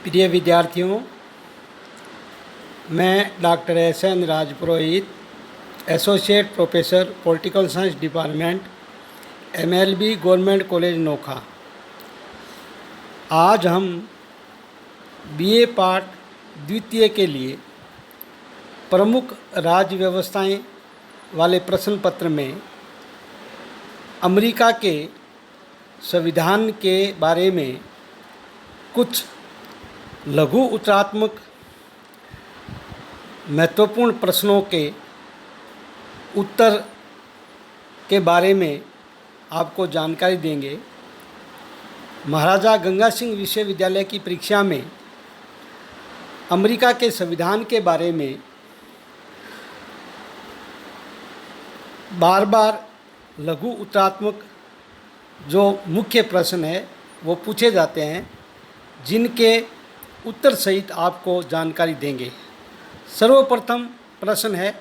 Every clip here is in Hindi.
प्रिय विद्यार्थियों, मैं doctor S N. Rajpurohit, associate professor political science department, MLB government college Nokha. आज हम बीए पार्ट द्वितीय के लिए प्रमुख राज्य व्यवस्थाएं वाले प्रश्न पत्र में अमेरिका के संविधान के बारे में कुछ लघु उत्तरात्मक महत्वपूर्ण प्रश्नों के उत्तर के बारे में आपको जानकारी देंगे। महाराजा गंगा सिंह विश्वविद्यालय की परीक्षा में अमेरिका के संविधान के बारे में बार बार लघु उत्तरात्मक जो मुख्य प्रश्न है वो पूछे जाते हैं, जिनके उत्तर सहित आपको जानकारी देंगे। सर्वप्रथम प्रश्न है,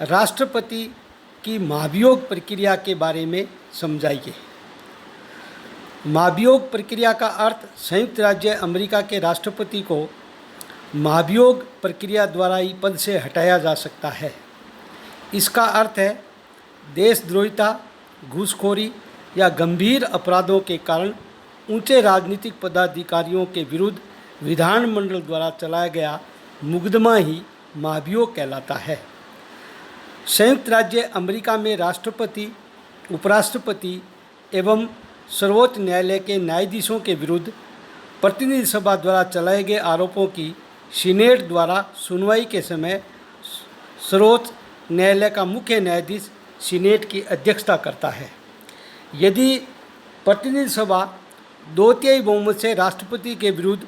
राष्ट्रपति की महाभियोग प्रक्रिया के बारे में समझाइए। महाभियोग प्रक्रिया का अर्थ संयुक्त राज्य अमेरिका के राष्ट्रपति को महाभियोग प्रक्रिया द्वारा ही पद से हटाया जा सकता है। इसका अर्थ है देशद्रोहिता, घूसखोरी या गंभीर अपराधों के कारण ऊंचे राजनीतिक पदाधिकारियों के विरुद्ध विधानमंडल द्वारा चलाया गया मुकदमा ही महाभियोग कहलाता है। संयुक्त राज्य अमेरिका में राष्ट्रपति, उपराष्ट्रपति एवं सर्वोच्च न्यायालय के न्यायाधीशों के विरुद्ध प्रतिनिधि सभा द्वारा चलाए गए आरोपों की सीनेट द्वारा सुनवाई के समय सर्वोच्च न्यायालय का मुख्य न्यायाधीश सीनेट की अध्यक्षता करता है। यदि प्रतिनिधि सभा 2/3 बहुमत से राष्ट्रपति के विरुद्ध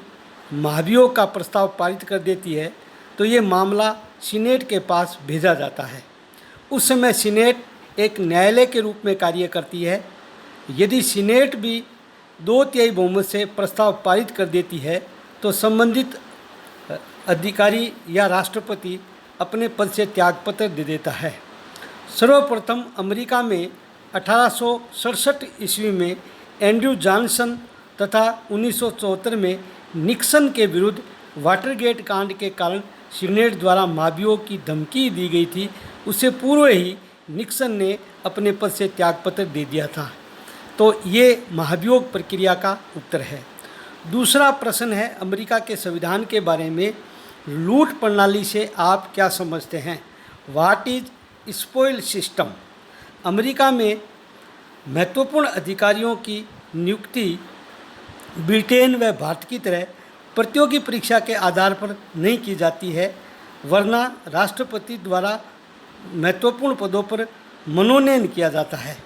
महाभियोग का प्रस्ताव पारित कर देती है तो ये मामला सीनेट के पास भेजा जाता है। उस समय सीनेट एक न्यायालय के रूप में कार्य करती है। यदि सीनेट भी 2/3 बहुमत से प्रस्ताव पारित कर देती है तो संबंधित अधिकारी या राष्ट्रपति अपने पद से त्यागपत्र दे देता है। सर्वप्रथम अमेरिका में 1867 ईस्वी में एंड्रयू जॉनसन तथा 1974 में निक्सन के विरुद्ध वाटरगेट कांड के कारण सीनेट द्वारा महाभियोग की धमकी दी गई थी। उससे पूर्व ही निक्सन ने अपने पद से त्यागपत्र दे दिया था। तो ये महाभियोग प्रक्रिया का उत्तर है। दूसरा प्रश्न है, अमेरिका के संविधान के बारे में लूट प्रणाली से आप क्या समझते हैं? What is spoil system? America में महत्वपूर्ण अधिकारियों की नियुक्ति ब्रिटेन व भारत की तरह प्रतियोगी परीक्षा के आधार पर नहीं की जाती है, वरना राष्ट्रपति द्वारा महत्वपूर्ण पदों पर मनोनयन किया जाता है।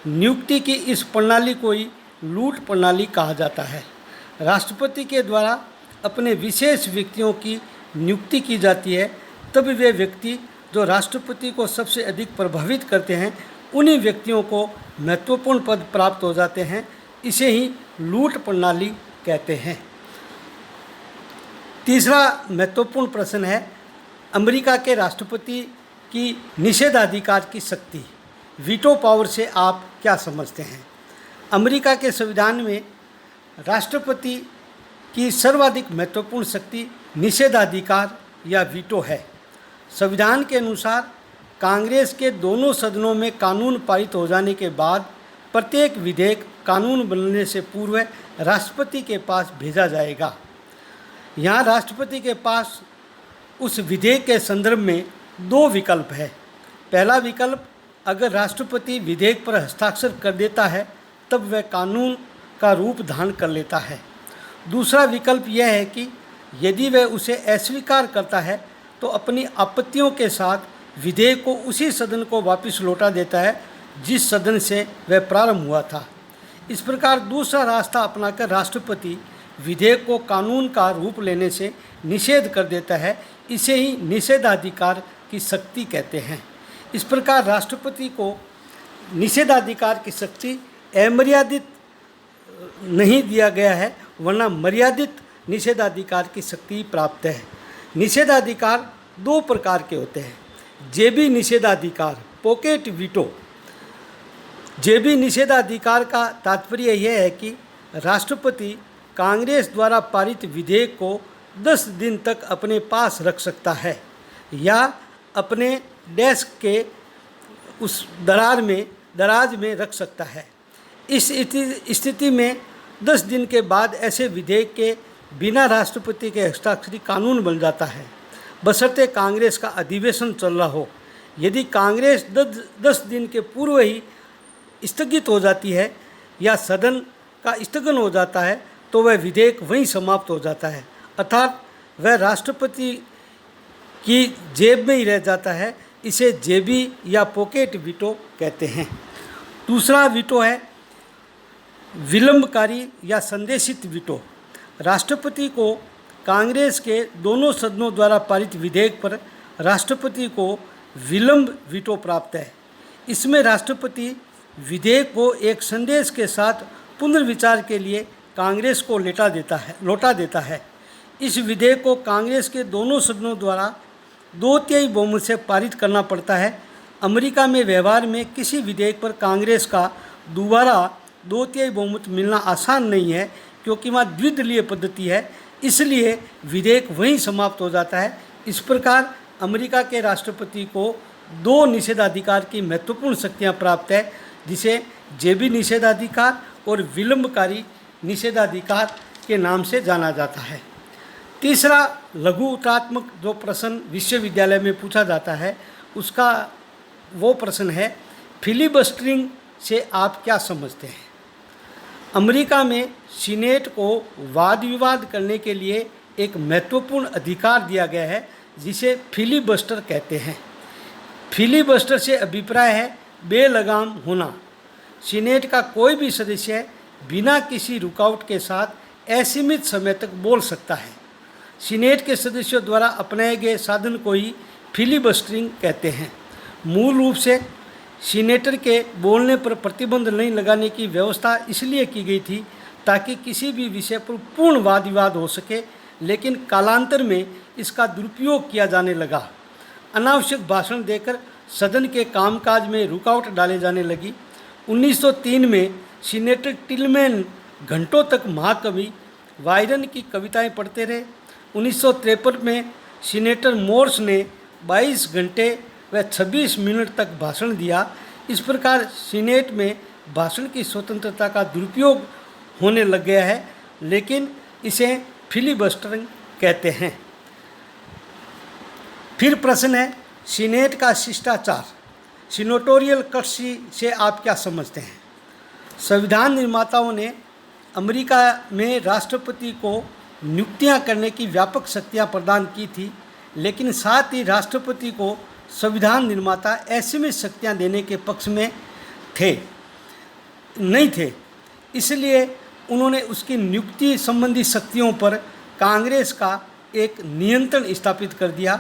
नियुक्ति की इस प्रणाली को ही लूट प्रणाली कहा जाता है। राष्ट्रपति के द्वारा अपने विशेष व्यक्तियों की नियुक्ति की जाती है, तब वे व्यक्ति जो राष्ट्रपति को सबसे अधिक प्रभावित करते हैं उन्हीं व्यक्तियों को महत्वपूर्ण पद प्राप्त हो जाते हैं। इसे ही लूट प्रणाली कहते हैं। तीसरा महत्वपूर्ण प्रश्न है, अमेरिका के राष्ट्रपति की निषेधाधिकार की शक्ति, वीटो पावर से आप क्या समझते हैं? अमेरिका के संविधान में राष्ट्रपति की सर्वाधिक महत्वपूर्ण शक्ति निषेधाधिकार या वीटो है। संविधान के अनुसार कांग्रेस के दोनों सदनों में कानून पारित हो जाने के बाद प्रत्येक विधेयक कानून बनने से पूर्व राष्ट्रपति के पास भेजा जाएगा। यहाँ राष्ट्रपति के पास उस विधेयक के संदर्भ में 2 विकल्प है। पहला विकल्प, अगर राष्ट्रपति विधेयक पर हस्ताक्षर कर देता है तब वह कानून का रूप धारण कर लेता है। दूसरा विकल्प यह है कि यदि वह उसे अस्वीकार करता है तो अपनी आपत्तियों के साथ विधेयक को उसी सदन को वापस लौटा देता है जिस सदन से वह प्रारंभ हुआ था। इस प्रकार दूसरा रास्ता अपनाकर राष्ट्रपति विधेयक को कानून का रूप लेने से निषेध कर देता है। इसे ही निषेधाधिकार की शक्ति कहते हैं। इस प्रकार राष्ट्रपति को निषेधाधिकार की शक्ति अमर्यादित नहीं दिया गया है, वरना मर्यादित निषेधाधिकार की शक्ति प्राप्त है। निषेधाधिकार 2 प्रकार के होते हैं। जेबी निषेधाधिकार, पॉकेट वीटो। जेबी निषेधाधिकार का तात्पर्य यह है कि राष्ट्रपति कांग्रेस द्वारा पारित विधेयक को 10 दिन तक अपने पास रख सकता है या अपने डेस्क के उस दराज में रख सकता है। इस स्थिति में 10 दिन के बाद ऐसे विधेयक के बिना राष्ट्रपति के हस्ताक्षर कानून बन जाता है, बशर्ते कांग्रेस का अधिवेशन चल रहा हो। यदि कांग्रेस 10 दिन के पूर्व ही स्थगित हो जाती है या सदन का स्थगन हो जाता है तो वह विधेयक वहीं समाप्त हो जाता है, अर्थात वह राष्ट्रपति की जेब में ही रह जाता है। इसे जेबी या पॉकेट वीटो कहते हैं। दूसरा वीटो है विलंबकारी या संदेशित वीटो। राष्ट्रपति को कांग्रेस के दोनों सदनों द्वारा पारित विधेयक पर राष्ट्रपति को विलंब वीटो प्राप्त है। इसमें राष्ट्रपति विधेयक को एक संदेश के साथ पुनर्विचार के लिए कांग्रेस को लौटा देता है। इस विधेयक को कांग्रेस के दोनों सदनों द्वारा 2/3 बहुमत से पारित करना पड़ता है। अमेरिका में व्यवहार में किसी विधेयक पर कांग्रेस का दोबारा 2/3 बहुमत मिलना आसान नहीं है, क्योंकि वहाँ द्विदलीय पद्धति है, इसलिए विधेयक वहीं समाप्त हो जाता है। इस प्रकार अमेरिका के राष्ट्रपति को 2 निषेधाधिकार की महत्वपूर्ण शक्तियाँ प्राप्त है, जिसे जेबी निषेधाधिकार और विलंबकारी निषेधाधिकार के नाम से जाना जाता है। तीसरा लघु उत्तरात्मक जो प्रश्न विश्वविद्यालय में पूछा जाता है, उसका वो प्रश्न है, फिलिबस्टरिंग से आप क्या समझते हैं? अमेरिका में सीनेट को वाद विवाद करने के लिए एक महत्वपूर्ण अधिकार दिया गया है, जिसे फिलिबस्टर कहते हैं। फिलिबस्टर से अभिप्राय है बेलगाम होना। सीनेट का कोई भी सदस्य बिना किसी रुकावट के साथ असीमित समय तक बोल सकता है। सीनेट के सदस्यों द्वारा अपनाए गए साधन को ही फिलिबस्टरिंग कहते हैं। मूल रूप से सीनेटर के बोलने पर प्रतिबंध नहीं लगाने की व्यवस्था इसलिए की गई थी ताकि किसी भी विषय पर पूर्ण वाद विवाद हो सके, लेकिन कालांतर में इसका दुरुपयोग किया जाने लगा। अनावश्यक भाषण देकर सदन के कामकाज में रुकावट डाले जाने लगी। 1903 में सीनेटर टिलमैन घंटों तक महाकवि वायरन की कविताएं पढ़ते रहे। 1953 में सीनेटर मोर्स ने 22 घंटे व 26 मिनट तक भाषण दिया। इस प्रकार सीनेट में भाषण की स्वतंत्रता का दुरुपयोग होने लग गया है, लेकिन इसे फिलिबस्टरिंग कहते हैं। फिर प्रश्न है सीनेट का शिष्टाचार, सीनेटोरियल कर्सी से आप क्या समझते हैं? संविधान निर्माताओं ने अमेरिका में राष्ट्रपति को नियुक्तियां करने की व्यापक शक्तियां प्रदान की थी, लेकिन साथ ही राष्ट्रपति को संविधान निर्माता असीमित शक्तियां देने के पक्ष में नहीं थे। इसलिए उन्होंने उसकी नियुक्ति संबंधी शक्तियों पर कांग्रेस का एक नियंत्रण स्थापित कर दिया।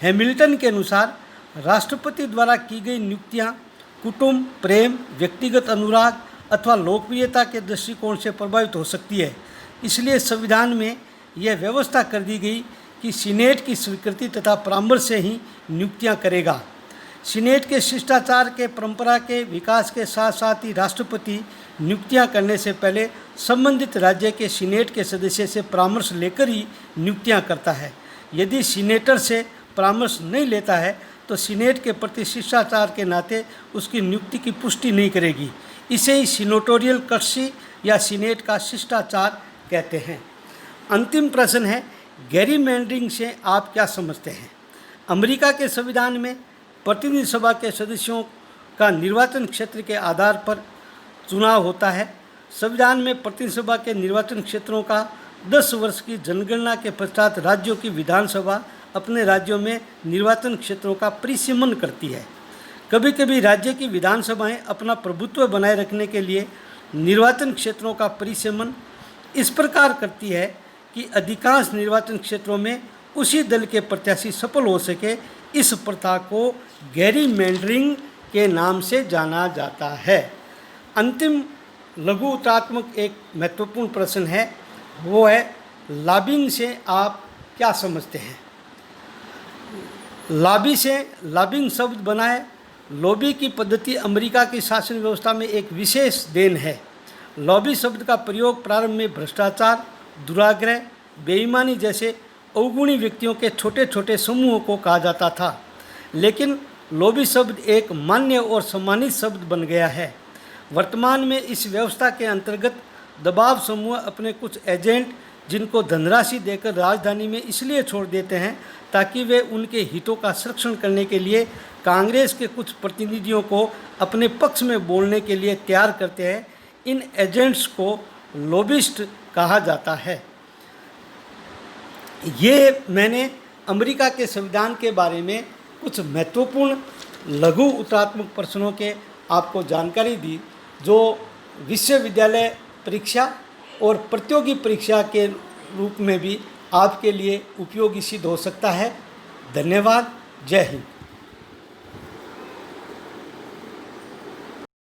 हैमिल्टन के अनुसार राष्ट्रपति द्वारा की गई नियुक्तियां कुटुंब, प्रेम, व्यक्तिगत अनुराग अथवा लोकप्रियता के दृष्टिकोण से प्रभावित हो सकती है। इसलिए संविधान में यह व्यवस्था कर दी गई कि सीनेट की स्वीकृति तथा परामर्श से ही नियुक्तियां करेगा। सीनेट के शिष्टाचार के परंपरा के विकास के साथ साथ ही राष्ट्रपति नियुक्तियां करने से पहले संबंधित राज्य के सीनेट के सदस्य से परामर्श लेकर ही नियुक्तियां करता है। यदि सीनेटर से परामर्श नहीं लेता है तो सीनेट के प्रति शिष्टाचार के नाते उसकी नियुक्ति की पुष्टि नहीं करेगी। इसे ही सीनेटोरियल कर्सी या सीनेट का शिष्टाचार कहते हैं। अंतिम प्रश्न है गेरीमैंडरिंग से आप क्या समझते हैं? अमेरिका के संविधान में प्रतिनिधि सभा के सदस्यों का निर्वाचन क्षेत्र के आधार पर चुनाव होता है। संविधान में प्रतिनिधि सभा के निर्वाचन क्षेत्रों का 10 वर्ष की जनगणना के पश्चात राज्यों की विधानसभा अपने राज्यों में निर्वाचन क्षेत्रों का परिसीमन करती है। कभी कभी राज्य की विधानसभाएं अपना प्रभुत्व बनाए रखने के लिए निर्वाचन क्षेत्रों का परिसीमन इस प्रकार करती है कि अधिकांश निर्वाचन क्षेत्रों में उसी दल के प्रत्याशी सफल हो सके। इस प्रथा को गेरीमैंडरिंग के नाम से जाना जाता है। अंतिम लघु उत्तरात्मक एक महत्वपूर्ण प्रश्न है, वो है लॉबिंग से आप क्या समझते हैं? लॉबिंग शब्द बना है। लॉबी की पद्धति अमेरिका की शासन व्यवस्था में एक विशेष देन है। लॉबी शब्द का प्रयोग प्रारंभ में भ्रष्टाचार दुराग्रह, बेईमानी जैसे अवगुणी व्यक्तियों के छोटे छोटे समूहों को कहा जाता था। लेकिन लॉबी शब्द एक मान्य और सम्मानित शब्द बन गया है। वर्तमान में इस व्यवस्था के अंतर्गत दबाव समूह अपने कुछ एजेंट, जिनको धनराशि देकर राजधानी में इसलिए छोड़ देते हैं ताकि वे उनके हितों का संरक्षण करने के लिए कांग्रेस के कुछ प्रतिनिधियों को अपने पक्ष में बोलने के लिए तैयार करते हैं। इन एजेंट्स को लॉबिस्ट कहा जाता है। ये मैंने अमेरिका के संविधान के बारे में कुछ महत्वपूर्ण लघु उत्तरात्मक प्रश्नों के आपको जानकारी दी, जो विश्वविद्यालय परीक्षा और प्रतियोगी परीक्षा के रूप में भी आपके लिए उपयोगी सिद्ध हो सकता है। धन्यवाद। जय हिंद।